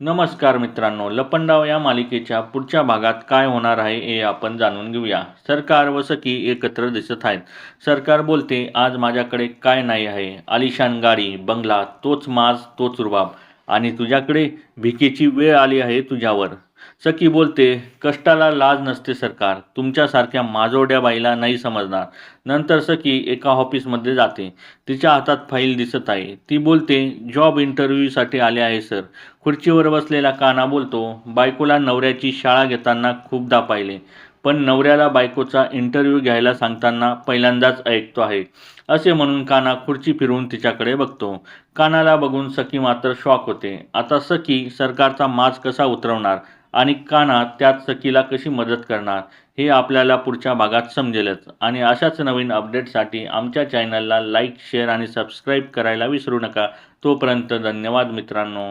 नमस्कार मित्रांनो, लपंडाव या मालिकेच्या पुढच्या भागात काय होणार आहे हे आपण जाणून घेऊया. सरकार व सखी एकत्र दिसत आहेत. सरकार बोलते, आज माझ्याकडे काय नाही आहे. आलिशान गाडी, बंगला, तोच माज, तोच रुबाब. आणि तुझ्याकडे भिकेची वेळ आली आहे तुझ्यावर. सखी बोलते, कष्टाला लाज नसते सरकार. तुमच्यासारख्या माजोड्या बाईला नाही समजणार. नंतर सखी एका ऑफिसमध्ये जाते. तिच्या हातात फाईल दिसत आहे. ती बोलते, जॉब इंटरव्ह्यूसाठी आले आहे सर. खुर्चीवर बसलेला काना बोलतो, बायकोला नवऱ्याची शाळा घेताना खूपदा पाहिले, पण नवऱ्याला बायकोचा इंटरव्ह्यू घ्यायला सांगताना पहिल्यांदाच ऐकतो आहे. असे म्हणून काना खुर्ची फिरवून तिच्याकडे बघतो. कानाला बघून सखी मात्र शॉक होते. आता सखी सरकारचा माज कसा उतरवणार आणि काना त्यात सखीला कशी मदत करणार हे आपल्याला पुढच्या भागात समजेलच. आणि अशाच नवीन अपडेटसाठी आमच्या चॅनलला लाईक, शेअर आणि सबस्क्राईब करायला विसरू नका. तोपर्यंत धन्यवाद मित्रांनो.